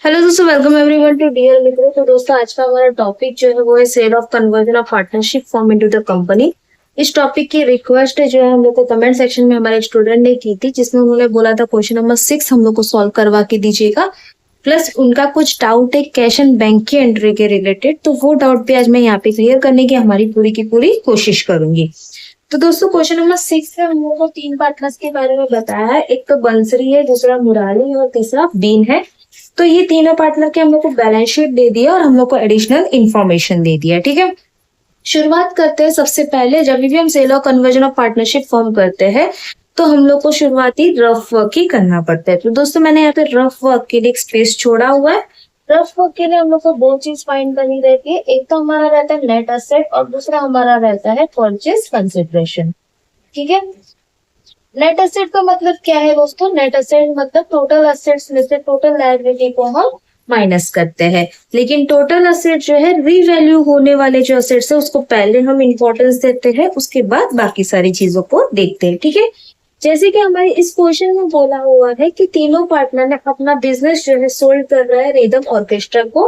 Hello दोस्तों, welcome everyone to dear मित्रों। तो दोस्तों, आज का हमारा टॉपिक जो है वो है sale of conversion of partnership form into the company. इस टॉपिक की रिक्वेस्ट जो है हम लोग को कमेंट सेक्शन में हमारे स्टूडेंट ने की थी, जिसमें उन्होंने बोला था क्वेश्चन नंबर 6 हम लोग को सॉल्व करवा के दीजिएगा। प्लस उनका कुछ डाउट है कैश एंड बैंक की एंट्री के रिलेटेड, तो वो डाउट भी आज मैं यहाँ पे क्लियर करने की हमारी पूरी की पूरी कोशिश करूंगी। तो दोस्तों, क्वेश्चन नंबर 6 में हम लोग को 3 पार्टनर्स के बारे में बताया है। एक तो बंसरी है, दूसरा मुरारी और तीसरा बीन है। तो ये तीनों पार्टनर के हम लोग को बैलेंस शीट दे दिया और हम लोग को एडिशनल इंफॉर्मेशन दे दिया। ठीक है, शुरुआत करते हैं। सबसे पहले जब भी हम सेल और कन्वर्जन ऑफ पार्टनरशिप फॉर्म करते हैं तो हम लोग को शुरुआती रफ वर्क ही करना पड़ता है। तो दोस्तों, मैंने यहाँ पे रफ वर्क के लिए एक स्पेस छोड़ा हुआ है। रफ वर्क के लिए हम लोग को दो चीज फाइंड करनी रहती है। एक तो हमारा रहता है नेट एसेट और दूसरा हमारा रहता है परचेज कंसिडरेशन। ठीक है, नेट एसेट का मतलब क्या है दोस्तों? नेट एसेट मतलब टोटल एसेट्स में से टोटल लायबिलिटी को हम माइनस करते हैं। लेकिन टोटल एसेट जो है रीवैल्यू होने वाले जो एसेट्स है उसको पहले हम इंपॉर्टेंस देते हैं, उसके बाद बाकी सारी चीजों को देखते हैं। ठीक है, जैसे कि हमारे इस क्वेश्चन में बोला हुआ है कि तीनों पार्टनर ने अपना बिजनेस जो है सोल्ड कर रहा है रिदम ऑर्केस्ट्रा को।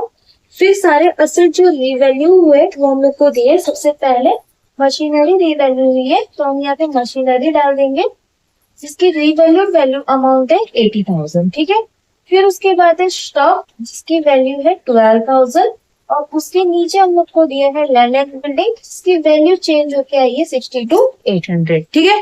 फिर सारे एसेट जो रीवैल्यू हुए वो हम लोग को दिए। सबसे पहले मशीनरी रीवैल्यू हुई है, तो हम यहाँ पे मशीनरी डाल देंगे जिसकी वैल्यू अमाउंट है 80,000। ठीक है, फिर उसके बाद है स्टॉक जिसकी वैल्यू है 12,000 और उसके नीचे हम लोग को दिया है लैंड एंड बिल्डिंग जिसकी वैल्यू चेंज होकर आई है 62,800। ठीक है,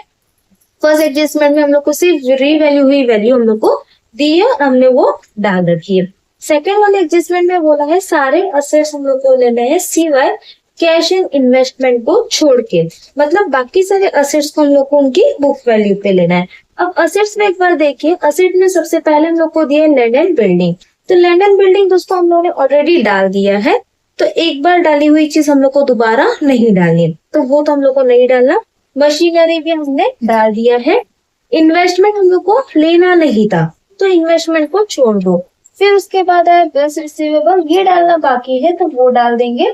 फर्स्ट एडजस्टमेंट में हम लोग को सिर्फ रीवैल्यू हुई वैल्यू हम लोग को दी है, हमने वो डाल रखी है। सेकेंड वाले एडजस्टमेंट में बोला है सारे असेट्स हम लोग को लेने हैं सिवाय कैश एंड इन्वेस्टमेंट को छोड़ के, मतलब बाकी सारे असेट्स को हम लोग को उनकी बुक वैल्यू पे लेना है। अब असेट्स में एक बार देखिए, असेट में सबसे पहले हम लोग को दिया लैंड एंड बिल्डिंग। तो लैंड एंड बिल्डिंग दोस्तों हम लोगों ने ऑलरेडी डाल दिया है, तो एक बार डाली हुई चीज हम लोग को दोबारा नहीं डालनी, तो वो तो हम लोग को नहीं डालना। मशीनरी भी हमने डाल दिया है। इन्वेस्टमेंट हम लोग को लेना नहीं था, तो इन्वेस्टमेंट को छोड़ दो। फिर उसके बाद है बिल्स रिसीवेबल, ये डालना बाकी है तो वो डाल देंगे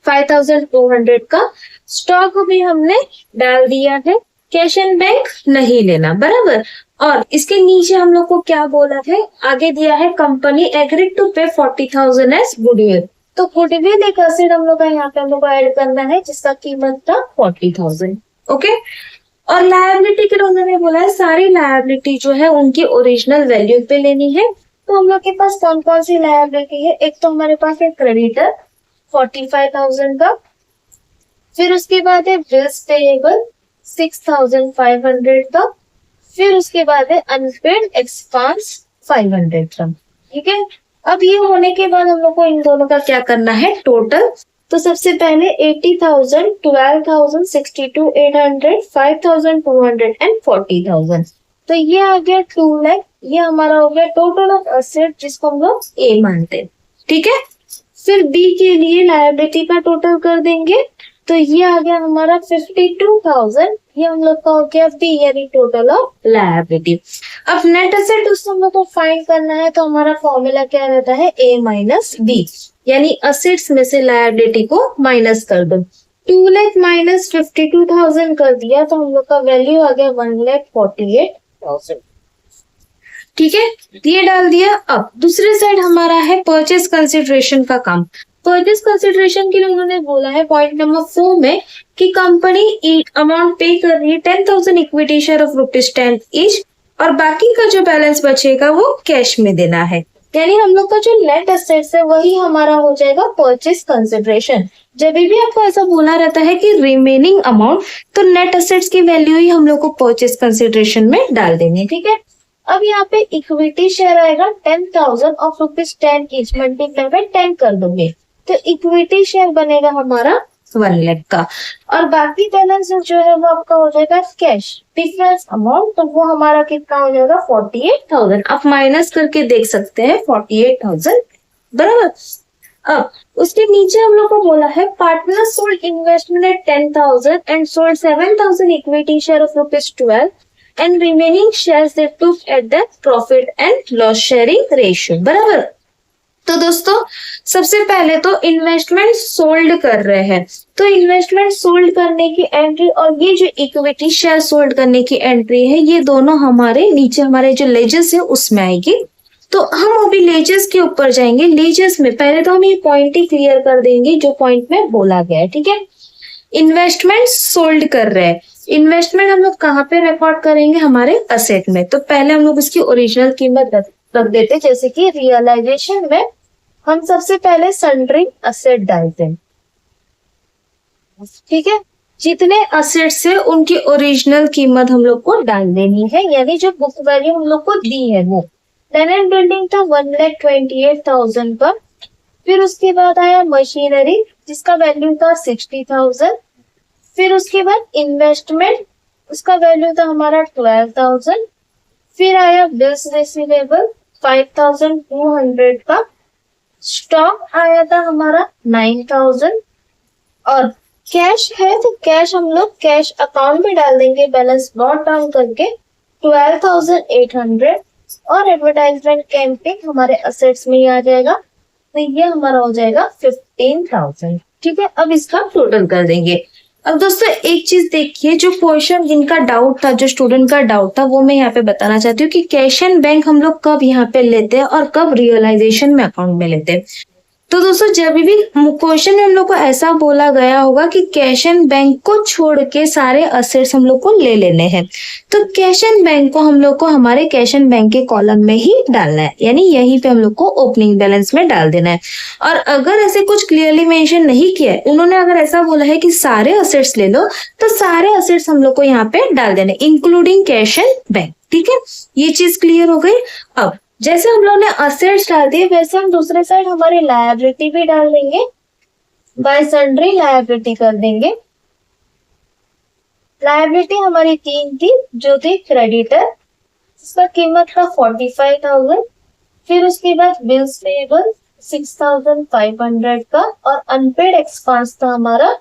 5,200 का। स्टॉक भी हमने डाल दिया है। कैश एंड बैंक नहीं लेना, बराबर। और इसके नीचे हम लोग को क्या बोला है, आगे दिया है कंपनी एग्रीड टू पे 40,000 एज गुडविल। तो गुडविल एक एसेट हम लोग का यहाँ पे हम लोग को ऐड करना है जिसका कीमत था 40,000। ओके, और लायबिलिटी के लिए उन्होंने बोला है सारी लायबिलिटी जो है उनकी ओरिजिनल वैल्यू पे लेनी है। तो हम लोग के पास कौन कौन सी लायबिलिटी है? एक तो हमारे पास है क्रेडिटर 45,000 का, फिर उसके बाद है बिल्स पेएबल 6,500 का, फिर उसके बाद है अनपेड एक्सपेंस 500 का। ठीक है, अब ये होने के बाद हम लोग को इन दोनों का क्या करना है टोटल। तो सबसे पहले 80,000, 12,000, 62,800, 5,200 एंड 40,000। तो ये आ गया 2 लाख। ये हमारा हो गया टोटल ऑफ एसेट जिसको हम लोग ए मानते हैं। ठीक है, फिर बी के लिए लायबिलिटी का टोटल कर देंगे, तो ये आ गया हमारा 52,000। ये हम लोग का हो गया बी यानी टोटल ऑफ लायबिलिटी। अब नेट एसेट उसको हम लोग को फाइंड करना है, तो हमारा फॉर्मूला क्या रहता है ए माइनस बी, यानी असेट्स में से लायबिलिटी को माइनस कर दो। 2 लाख माइनस 52,000 कर दिया तो हम लोग का वैल्यू आ गया 1,48,000। ठीक है, ये डाल दिया। अब दूसरे साइड हमारा है परचेज कंसिडरेशन का काम। परचेज कंसिडरेशन के लिए उन्होंने बोला है पॉइंट नंबर 4 में कि कंपनी अमाउंट पे कर रही है 10,000 इक्विटी शेयर ऑफ ₹10 ईच और बाकी का जो बैलेंस बचेगा वो कैश में देना है। यानी हम लोग का जो नेट एसेट्स है वही हमारा हो जाएगा परचेज कंसिडरेशन। जब भी आपको ऐसा बोला रहता है कि रिमेनिंग अमाउंट, तो नेट एसेट्स की वैल्यू ही हम लोग को परचेज कंसिडरेशन में डाल देंगे। ठीक है, अब यहाँ पे इक्विटी शेयर आएगा 10,000 ऑफ ₹10 ईच मल्टीप्लाई बाय 10 कर दोगे, तो इक्विटी शेयर बनेगा हमारा 1 लाख का। और बाकी बैलेंस जो है वो आपका हो जाएगा कैश डिफरेंस अमाउंट, तो वो हमारा कितना हो जाएगा 48,000। आप माइनस करके देख सकते हैं 48,000, बराबर। अब उसके नीचे हम लोग को बोला है partner sold investment at 10,000 and sold 7,000 equity share of ₹12 and remaining shares they took at the profit and loss sharing ratio, बराबर। तो दोस्तों, सबसे पहले तो इन्वेस्टमेंट सोल्ड कर रहे हैं, तो इन्वेस्टमेंट सोल्ड करने की एंट्री और ये जो इक्विटी शेयर सोल्ड करने की एंट्री है ये दोनों हमारे नीचे हमारे जो लेजर्स है उसमें आएगी। तो हम अभी लेजर्स के ऊपर जाएंगे। लेजर्स में पहले तो हम ये पॉइंट ही क्लियर कर देंगे जो पॉइंट में बोला गया है, ठीक है। इन्वेस्टमेंट सोल्ड कर रहे हैं, इन्वेस्टमेंट हम लोग कहाँ पे रिकॉर्ड करेंगे, हमारे असेट में। तो पहले हम लोग इसकी ओरिजिनल कीमत रख देते, जैसे कि रियलाइजेशन में हम सबसे पहले सन्ड्री असेट डालते हैं, ठीक है। जितने असेट्स है उनकी ओरिजिनल कीमत हम लोग को डाल देनी है, यानी जो बुक वैल्यू हम लोग को दी है वो। लैंड एंड बिल्डिंग था 1,28,000 का। फिर उसके बाद आया मशीनरी जिसका वैल्यू था 60,000। फिर उसके बाद इन्वेस्टमेंट, उसका वैल्यू था हमारा 12,000। फिर आया बिल्स रिसीवेबल 5,200 का। स्टॉक आया था हमारा 9,000। और कैश है तो कैश हम लोग कैश अकाउंट में डाल देंगे, बैलेंस नोट डाउन करके 12,800। और एडवर्टाइजमेंट कैंपेन हमारे असेट्स में ही आ जाएगा, तो ये हमारा हो जाएगा 15,000, ठीक है। अब इसका टोटल कर देंगे। अब दोस्तों एक चीज देखिए, जो क्वेश्चन जिनका डाउट था, जो स्टूडेंट का डाउट था, वो मैं यहाँ पे बताना चाहती हूँ कि कैश एंड बैंक हम लोग कब यहाँ पे लेते हैं और कब रियलाइजेशन में अकाउंट में लेते हैं। तो दोस्तों जब भी क्वेश्चन में हम लोग को ऐसा बोला गया होगा कि कैश एंड बैंक को छोड़ के सारे असेट्स हम लोग को ले लेने हैं, तो कैश एंड बैंक को हम लोग को हमारे कैश एंड बैंक के कॉलम में ही डालना है, यानी यहीं पे हम लोग को ओपनिंग बैलेंस में डाल देना है। और अगर ऐसे कुछ क्लियरली मेंशन नहीं किया है, उन्होंने अगर ऐसा बोला है कि सारे असेट्स ले लो, तो सारे असेट्स हम लोग को यहाँ पे डाल देने, इंक्लूडिंग कैश एंड बैंक, ठीक है। ये चीज क्लियर हो गई। अब जैसे हम लोग ने असेट्स डाल दिए, वैसे हम दूसरे साइड हमारी लायबिलिटी भी डाल देंगे, बाय सन्ड्री लायबिलिटी कर देंगे। लायबिलिटी हमारी 3 थी, जो थी क्रेडिटर, इसका कीमत था 45,000। फिर उसके बाद बिल्स पेएबल 6,500 का। और अनपेड एक्सपेंस था हमारा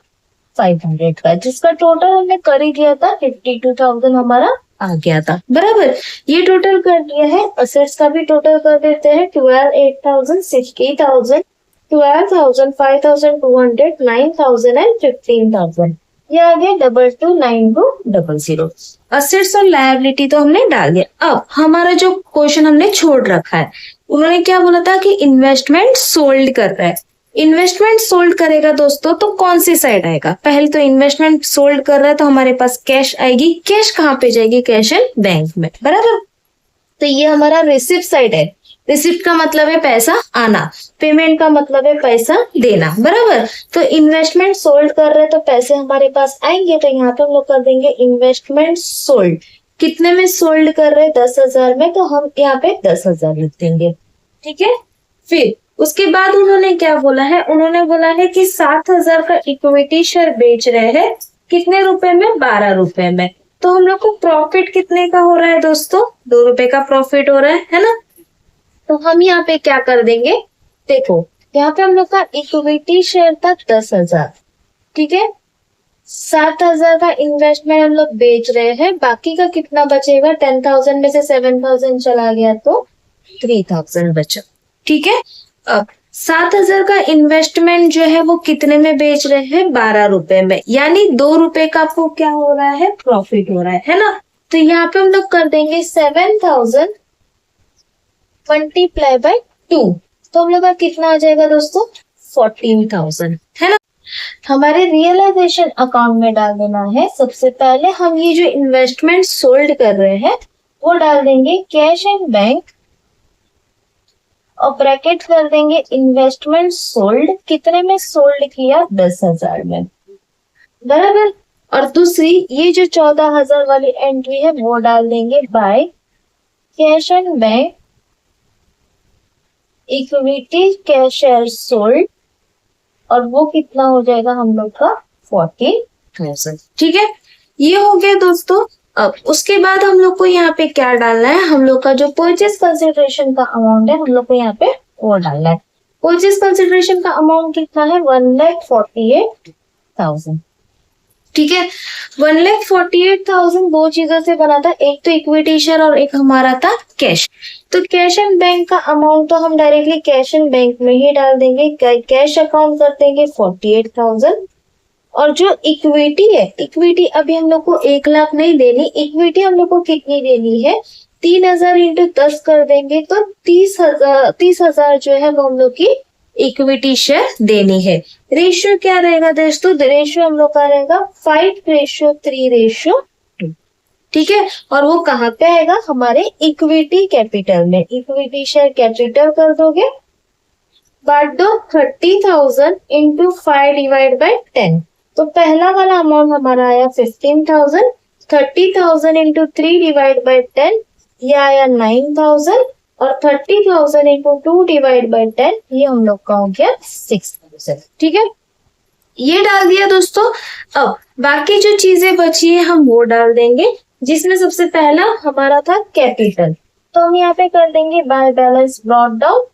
500 का, जिसका टोटल हमने कर ही दिया था 52,000 हमारा आ गया था, बराबर। ये टोटल कर दिया है। असेट्स का भी टोटल कर देते हैं, 12,8,000, 60,000, 12,000, 5,200, 9,000 एंड 15,000। ये आ गया 229200। असेट्स और लायबिलिटी तो हमने डाल दिया। अब हमारा जो क्वेश्चन हमने छोड़ रखा है, उन्होंने क्या बोला था कि इन्वेस्टमेंट सोल्ड कर रहा है। इन्वेस्टमेंट सोल्ड करेगा दोस्तों तो कौन सी साइड आएगा, पहले तो इन्वेस्टमेंट सोल्ड कर रहा है तो हमारे पास कैश आएगी। कैश कहाँ पे जाएगी, कैश एंड बैंक में, बराबर। तो ये हमारा रिसिप्ट साइड है। रिसिप्ट का मतलब है पैसा आना, पेमेंट का मतलब है पैसा देना, बराबर। तो इन्वेस्टमेंट सोल्ड कर रहे हैं तो पैसे हमारे पास आएंगे, तो यहाँ पे हम लोग कर देंगे इन्वेस्टमेंट सोल्ड। कितने में सोल्ड कर रहे हैं, 10,000 में, तो हम यहाँ पे 10,000 लिख देंगे, ठीक है। फिर उसके बाद उन्होंने क्या बोला है, उन्होंने बोला है कि 7,000 का इक्विटी शेयर बेच रहे हैं, कितने रुपए में, 12 रुपए में। तो हम लोग को प्रॉफिट कितने का हो रहा है दोस्तों, 2 रुपए का प्रॉफिट हो रहा है ना। तो हम यहाँ पे क्या कर देंगे, देखो यहाँ पे हम लोग का इक्विटी शेयर था 10,000, ठीक है। 7,000 का इन्वेस्टमेंट हम लोग बेच रहे हैं, बाकी का कितना बचेगा, 10,000 में से 7,000 चला गया तो 3,000 बचा, ठीक है। अब 7,000 का इन्वेस्टमेंट जो है वो कितने में बेच रहे हैं, 12 रुपए में, यानी 2 रुपए का आपको क्या हो रहा है, प्रॉफिट हो रहा है ना। तो यहाँ पे हम लोग कर देंगे 7,000 मल्टीप्लाई बाय 2, तो हम लोग का कितना आ जाएगा दोस्तों, 14,000, है ना। हमारे रियलाइजेशन अकाउंट में डाल देना है। सबसे पहले हम ये जो इन्वेस्टमेंट सोल्ड कर रहे हैं वो डाल देंगे कैश एंड बैंक, और ब्रैकेट कर देंगे इन्वेस्टमेंट सोल्ड, कितने में सोल्ड किया, 10,000 में, बराबर। और दूसरी ये जो 14,000 वाली एंट्री है वो डाल देंगे by cash and bank equity cash share sold, और वो कितना हो जाएगा हम लोग का 40,000, ठीक है। ये हो गया दोस्तों। अब उसके बाद हम लोग को यहाँ पे क्या डालना है, हम लोग का जो परचेज कंसिडरेशन का अमाउंट है हम लोग को यहाँ पे वो डालना है। परचेज कंसिडरेशन का अमाउंट कितना है, 1,48,000, ठीक है। 1,48,000 दो चीजों से बना था, एक तो इक्विटी शेयर और एक हमारा था कैश। तो कैश एंड बैंक का अमाउंट तो हम डायरेक्टली कैश एंड बैंक में ही डाल देंगे, कैश अकाउंट कर देंगे 48,000। और जो इक्विटी है, इक्विटी अभी हम लोग को 1 लाख नहीं देनी, इक्विटी हम लोग को कितनी देनी है, 3,000 इंटू 10 कर देंगे तो 30,000 जो है वो हम लोग की इक्विटी शेयर देनी है। रेशियो क्या रहेगा दोस्तों, रेशियो हम लोग का रहेगा 5:3:2। ठीक है, और वो कहाँ पे आएगा, हमारे इक्विटी कैपिटल में। इक्विटी शेयर कैपिटल कर दोगे, बांट दो 30,000 इंटू 5/10। तो पहला वाला अमाउंट हमारा आया 15,000, 30,000 इंटू 3/10 ये आया 9,000, और 30,000 इंटू 2/10 ये हम लोग का हो गया 6,000। ठीक है, ये डाल दिया दोस्तों। अब बाकी जो चीजें बची है हम वो डाल देंगे, जिसमें सबसे पहला हमारा था कैपिटल। तो हम यहाँ पे कर देंगे by balance brought down.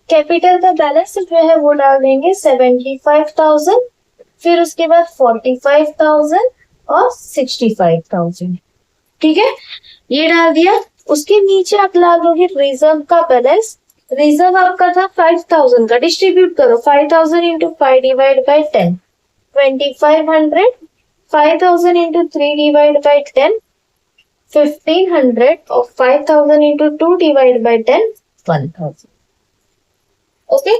Capital का बैलेंस जो है वो डाल देंगे 75,000, फिर उसके बाद 45,000 और 65,000। ठीक है, ये डाल दिया। उसके नीचे आप ला लोगे रिजर्व का बैलेंस। रिजर्व आपका था 5,000 का, डिस्ट्रीब्यूट करो 5,000 इंटू 5/10 2,500, 5,000 इंटू 3/10 1,500, और 5,000 इंटू 2/10 1,000। ओके,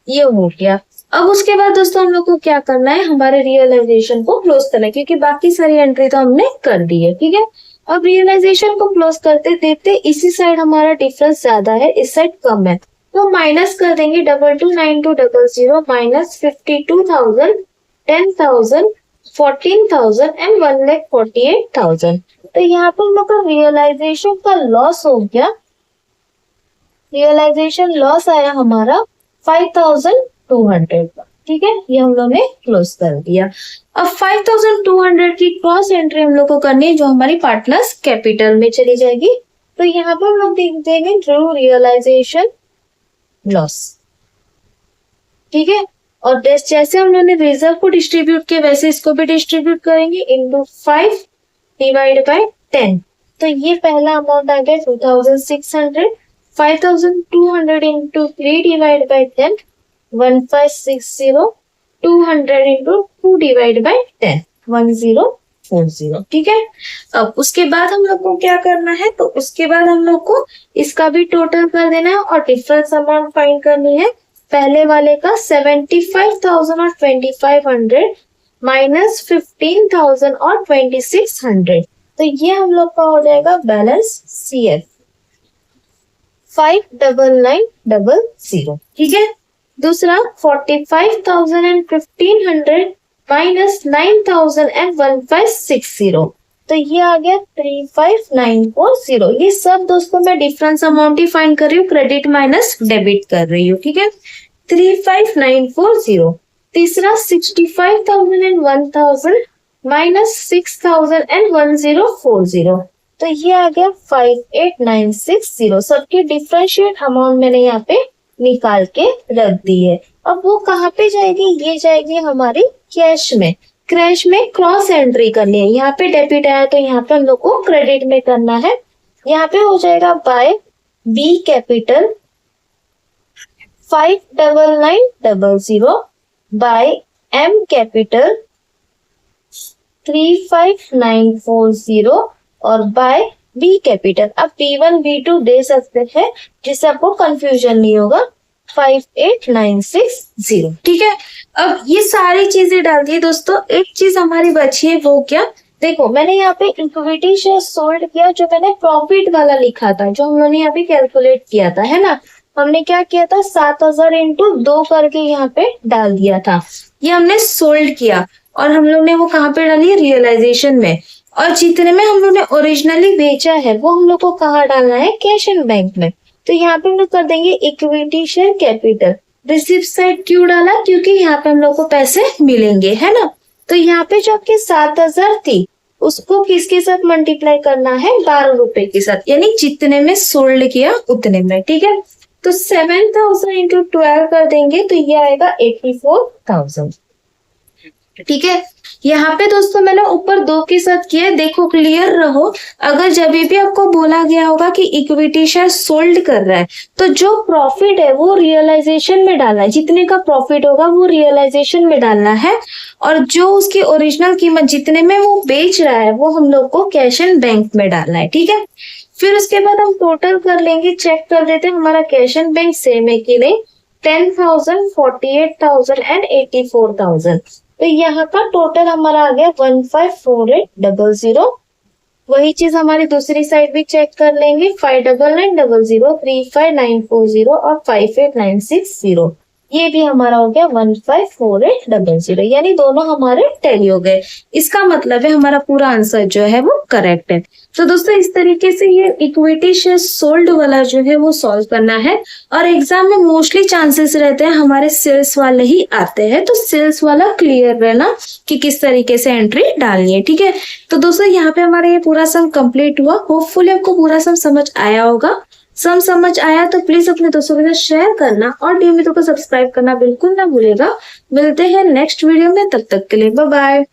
ये हो गया। अब उसके बाद दोस्तों हम लोग को क्या करना है, हमारे रियलाइजेशन को क्लोज करना है, क्योंकि बाकी सारी एंट्री तो हमने कर दी है। ठीक है, अब रियलाइजेशन को क्लोज करते देखते इसी साइड हमारा डिफरेंस ज्यादा है, इस साइड कम है, तो माइनस कर देंगे 229200 माइनस 52,000 10,000 14,000 एंड 1,48,000। तो यहाँ पर हम लोग का रियलाइजेशन का लॉस हो गया। रियलाइजेशन लॉस आया हमारा 5,200 का। ठीक है, ये हम लोग ने क्लोज कर दिया। अब 5,200 की क्रॉस एंट्री हम लोग को करनी है, जो हमारी पार्टनर्स कैपिटल में चली जाएगी। तो यहाँ पर हम लोग देख देंगे ट्रू रियलाइजेशन लॉस। ठीक है, और जैसे हम लोगों ने रिजर्व को डिस्ट्रीब्यूट किया वैसे इसको भी डिस्ट्रीब्यूट करेंगे इंटू 5/10। तो ये पहला अमाउंट आ गया 2,600, 5,200 इंटू 3/10 1,560, 200 इंटू 2/10 1,040। ठीक है, अब उसके बाद हम लोग को क्या करना है, तो उसके बाद हम लोग को इसका भी टोटल कर देना है और डिफरेंस अमाउंट फाइंड करनी है। पहले वाले का 75,000 और 2,500 माइनस 15,000 और 2,600। तो ये हम लोग का हो जाएगा बैलेंस CF 5,990। ठीक है, दूसरा 45,000 एंड 1,500 माइनस 9,000 एंड 1,560। तो ये आ गया 3,5,940। ये सब दोस्तों मैं डिफरेंस अमाउंट ही फाइंड कर रही हूँ, क्रेडिट माइनस डेबिट कर रही हूँ। ठीक है, 3,5,940। तीसरा 65,000 एंड 1,000 माइनस 6,000 एंड 1,040। तो ये आ गया 5,8,960। सबकी डिफरेंशिएट अमाउंट मैंने यहाँ पे निकाल के रख दी है। अब वो कहाँ पे जाएगी, ये जाएगी हमारी कैश में। क्रैश में क्रॉस एंट्री करनी है। यहाँ पे डेबिट आया तो यहाँ पे हम लोग को क्रेडिट में करना है। यहाँ पे हो जाएगा by B capital 5,990 by M capital 3,5,940 और बाय बी कैपिटल। अब B1 B2 दे सकते हैं जिससे आपको कंफ्यूजन नहीं होगा। 5,8,960। ठीक है, अब ये सारी चीजें डाल दी दोस्तों। एक चीज हमारी बची है, वो क्या, देखो मैंने यहाँ पे इक्विटी शेयर सोल्ड किया, जो मैंने प्रॉफिट वाला लिखा था, जो हम लोगों ने यहाँ पे कैलकुलेट किया था, है ना। हमने क्या किया था, 7,000 इंटू 2 करके यहाँ पे डाल दिया था। ये हमने सोल्ड किया और हम लोग ने वो कहाँ पे डाली, रियलाइजेशन में। और जितने में हम लोग ने ओरिजिनली बेचा है वो हम लोग को कहाँ डालना है, कैश एंड बैंक में। तो यहाँ पे हम लोग कर देंगे equity share capital. Receipt side क्यों डाला, क्योंकि यहाँ पे हम लोग को पैसे मिलेंगे, है ना। तो यहाँ पे जो आपके 7,000 थी उसको किसके साथ मल्टीप्लाई करना है, 12 रुपए के साथ, यानी जितने में सोल्ड किया उतने में। ठीक है, तो 7,000 इंटू 12 कर देंगे तो ये आएगा 84,000। ठीक है, यहाँ पे दोस्तों मैंने ऊपर 2 के साथ किया, देखो क्लियर रहो। अगर जब भी आपको बोला गया होगा कि इक्विटी शेयर सोल्ड कर रहा है तो जो प्रॉफिट है वो रियलाइजेशन में डालना है, जितने का प्रॉफिट होगा वो रियलाइजेशन में डालना है, और जो उसकी ओरिजिनल कीमत जितने में वो बेच रहा है वो हम लोग को कैश एंड बैंक में डालना है। ठीक है, फिर उसके बाद हम टोटल कर लेंगे, चेक कर देते हैं हमारा कैश एंड बैंक सेम है कि नहीं। 10,000, 48,000 एंड 84,000। तो यहाँ का टोटल हमारा आ गया 154800। वही चीज हमारी दूसरी साइड भी चेक कर लेंगे। 5990, 35940 और 58960। ये भी हमारा हो गया 154800, यानी दोनों हमारे टैली हो गए। इसका मतलब है हमारा पूरा आंसर जो है वो करेक्ट है। तो दोस्तों इस तरीके से ये इक्विटी शेयर सोल्ड वाला जो है वो सॉल्व करना है। और एग्जाम में मोस्टली चांसेस रहते हैं हमारे सेल्स वाले ही आते हैं, तो सेल्स वाला क्लियर रहना कि किस तरीके से एंट्री डालनी है। ठीक है, तो दोस्तों यहाँ पे हमारा ये पूरा सम कंप्लीट हुआ। होपफुली आपको पूरा सम समझ आया होगा। सम समझ आया तो प्लीज अपने दोस्तों के साथ शेयर करना और डीएमवी को सब्सक्राइब करना बिल्कुल ना भूलेगा। मिलते हैं नेक्स्ट वीडियो में, तब तक के लिए बाय बाय।